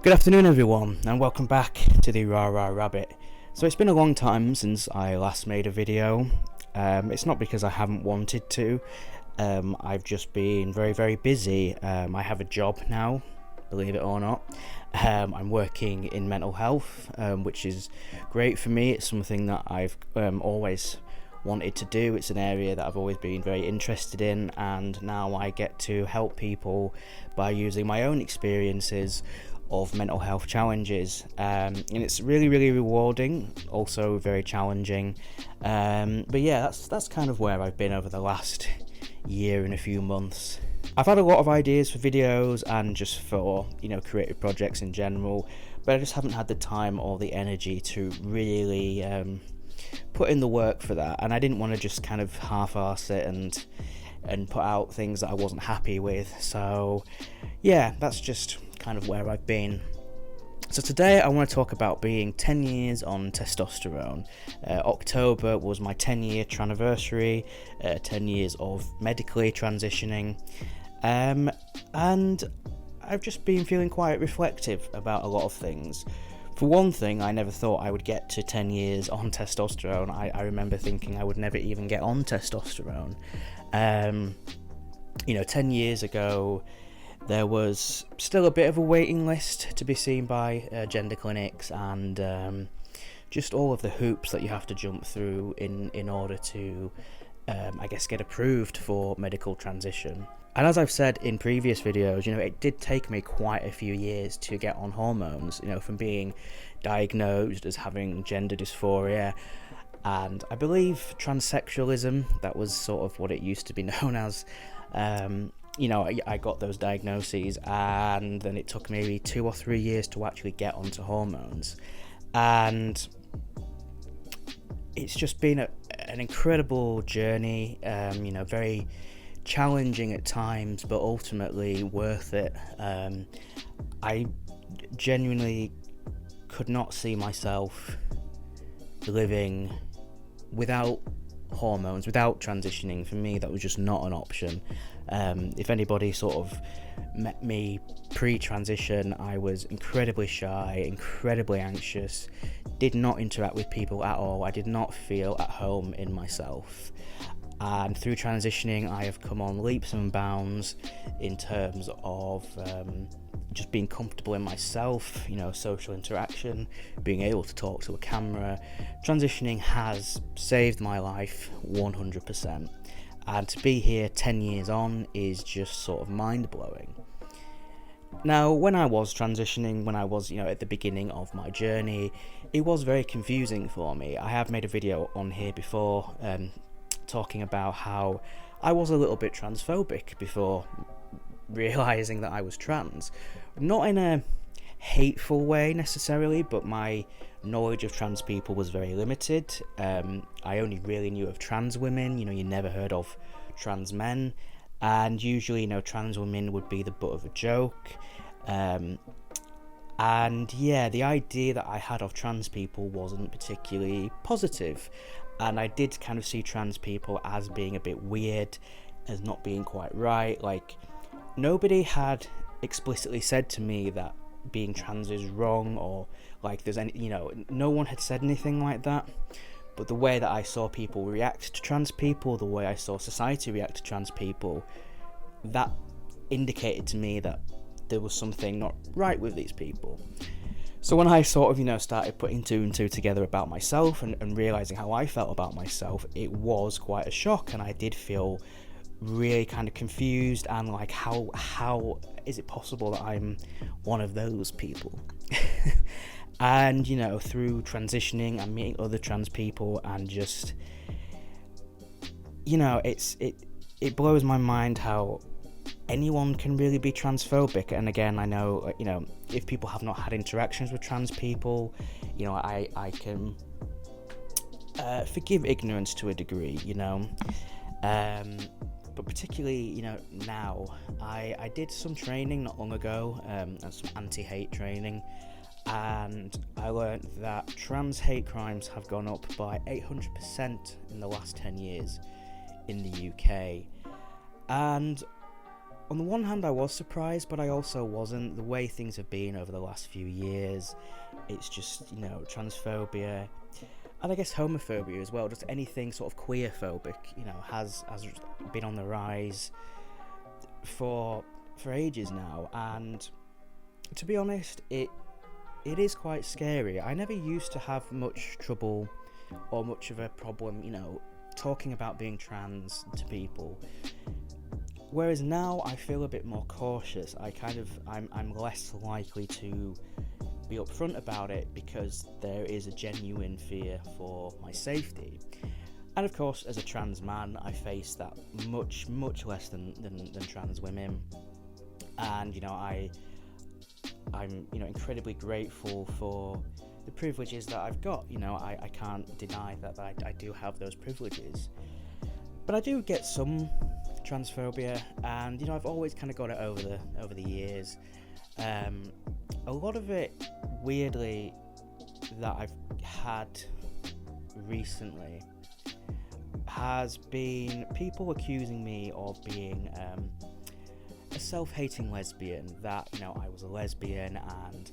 Good afternoon everyone, and welcome back to the Rah Rah Rabbit. So it's been a long time since I last made a video. It's not because I haven't wanted to. I've just been very busy. I have a job now, believe it or not. I'm working in mental health, which is great for me. It's something that I've always wanted to do. It's an area that I've always been very interested in, and now I get to help people by using my own experiences of mental health challenges, and it's really rewarding, also very challenging, but yeah, that's kind of where I've been over the last year and a few months. I've had a lot of ideas for videos and just for creative projects in general, but I just haven't had the time or the energy to really put in the work for that, and I didn't want to just kind of half-arse it and put out things that I wasn't happy with. So yeah, that's just kind of where I've been. So today I want to talk about being 10 years on testosterone. October was my 10-year anniversary, 10 years of medically transitioning, and I've just been feeling quite reflective about a lot of things. For one thing, I never thought I would get to 10 years on testosterone. I remember thinking I would never even get on testosterone. 10 years ago, there was still a bit of a waiting list to be seen by gender clinics, and just all of the hoops that you have to jump through in order to, get approved for medical transition. And as I've said in previous videos, it did take me quite a few years to get on hormones, from being diagnosed as having gender dysphoria, and I believe transsexualism, that was sort of what it used to be known as. I got those diagnoses, and then it took maybe 2 or 3 years to actually get onto hormones, and it's just been an incredible journey, very challenging at times, but ultimately worth it. I genuinely could not see myself living without hormones, without transitioning. For me, that was just not an option. If anybody sort of met me pre-transition, I was incredibly shy, incredibly anxious, did not interact with people at all. I did not feel at home in myself. And through transitioning, I have come on leaps and bounds in terms of just being comfortable in myself, social interaction, being able to talk to a camera. Transitioning has saved my life 100%. And to be here 10 years on is just sort of mind-blowing. Now, when I was transitioning, when I was, at the beginning of my journey, it was very confusing for me. I have made a video on here before, talking about how I was a little bit transphobic before realising that I was trans. Not in a hateful way necessarily, but my knowledge of trans people was very limited. I only really knew of trans women. You never heard of trans men, and usually trans women would be the butt of a joke, and yeah, the idea that I had of trans people wasn't particularly positive, and I did kind of see trans people as being a bit weird, as not being quite right. Like, nobody had explicitly said to me that being trans is wrong, or like there's any, no one had said anything like that. But the way that I saw people react to trans people, the way I saw society react to trans people, that indicated to me that there was something not right with these people. So when I sort of, started putting 2 and 2 together about myself and realising how I felt about myself, it was quite a shock, and I did feel really kind of confused, and like, how is it possible that I'm one of those people? And through transitioning and meeting other trans people, and just it blows my mind how anyone can really be transphobic. And again, I know if people have not had interactions with trans people, I can forgive ignorance to a degree, but particularly now, I did some training not long ago, some anti-hate training, and I learned that trans hate crimes have gone up by 800% in the last 10 years in the UK. And On the one hand, I was surprised, but I also wasn't. The way things have been over the last few years, it's just, transphobia, and I guess homophobia as well, just anything sort of queer-phobic, has been on the rise for ages now, and to be honest, it is quite scary. I never used to have much trouble or much of a problem, talking about being trans to people. Whereas now I feel a bit more cautious. I'm less likely to be upfront about it because there is a genuine fear for my safety. And of course, as a trans man, I face that much less than trans women. And I'm incredibly grateful for the privileges that I've got. I can't deny that I do have those privileges. But I do get some transphobia, and I've always kind of got it over the years. A lot of it, weirdly, that I've had recently has been people accusing me of being a self-hating lesbian, that I was a lesbian, and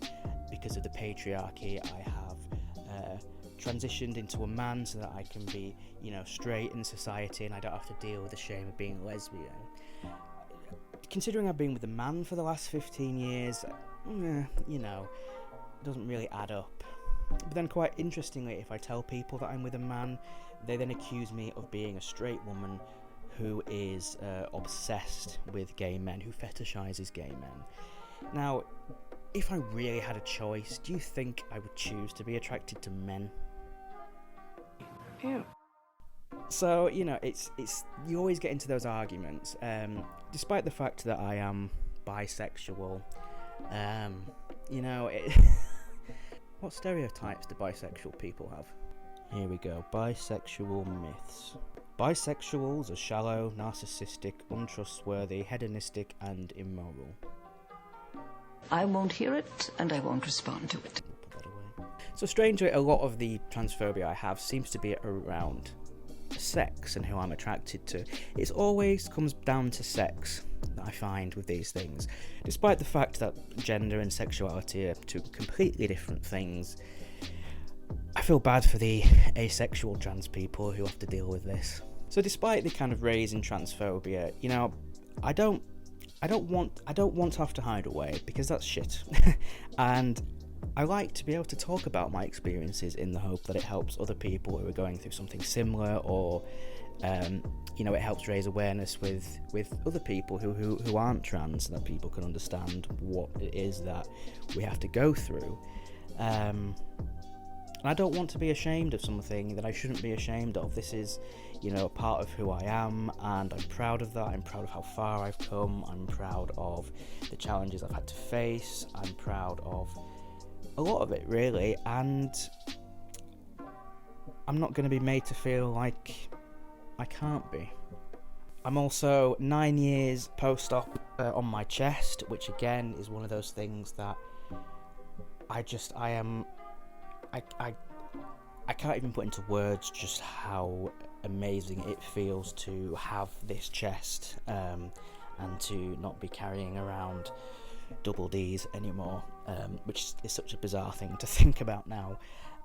because of the patriarchy I have transitioned into a man so that I can be straight in society and I don't have to deal with the shame of being a lesbian. Considering I've been with a man for the last 15 years, it doesn't really add up. But then quite interestingly, if I tell people that I'm with a man, they then accuse me of being a straight woman who is obsessed with gay men, who fetishizes gay men. Now, if I really had a choice, do you think I would choose to be attracted to men? Ew. So, it's you always get into those arguments, despite the fact that I am bisexual. What stereotypes do bisexual people have? Here we go, bisexual myths. Bisexuals are shallow, narcissistic, untrustworthy, hedonistic, and immoral. I won't hear it, and I won't respond to it. Put that away. So strangely, a lot of the transphobia I have seems to be around sex and who I'm attracted to. It always comes down to sex, that I find, with these things. Despite the fact that gender and sexuality are two completely different things, I feel bad for the asexual trans people who have to deal with this. So despite the kind of rise in transphobia, I don't want to have to hide away, because that's shit. And I like to be able to talk about my experiences in the hope that it helps other people who are going through something similar, or it helps raise awareness with other people who aren't trans, so that people can understand what it is that we have to go through. And I don't want to be ashamed of something that I shouldn't be ashamed of. This is, a part of who I am, and I'm proud of that. I'm proud of how far I've come. I'm proud of the challenges I've had to face. I'm proud of a lot of it, really, and I'm not going to be made to feel like I can't be. I'm also 9 years post-op on my chest, which again is one of those things that I can't even put into words just how amazing it feels to have this chest, and to not be carrying around double D's anymore, which is such a bizarre thing to think about now,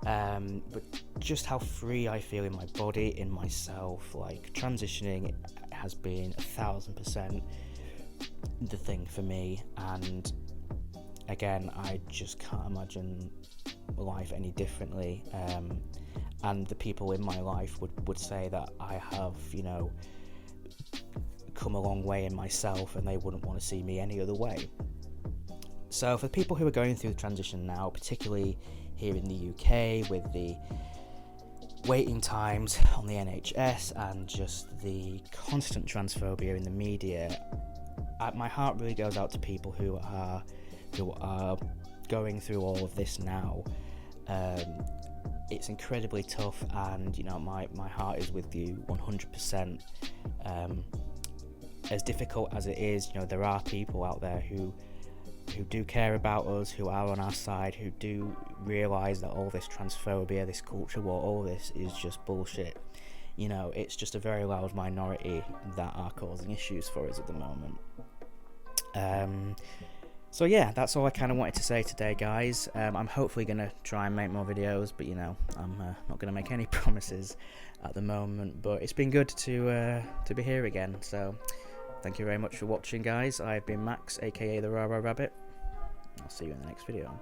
but just how free I feel in my body, in myself. Like, transitioning has been 1,000% the thing for me, and again, I just can't imagine life any differently, and the people in my life would say that I have come a long way in myself, and they wouldn't want to see me any other way. So for people who are going through the transition now, particularly here in the UK with the waiting times on the NHS and just the constant transphobia in the media, my heart really goes out to people who are going through all of this now. It's incredibly tough, and my heart is with you 100%. As difficult as it is, there are people out there who do care about us, who are on our side, who do realise that all this transphobia, this culture war, all this is just bullshit. It's just a very loud minority that are causing issues for us at the moment. So yeah, that's all I kind of wanted to say today, guys. I'm hopefully going to try and make more videos, but you know, I'm not going to make any promises at the moment. But it's been good to be here again. So thank you very much for watching, guys. I've been Max, aka the Rara Rabbit. I'll see you in the next video.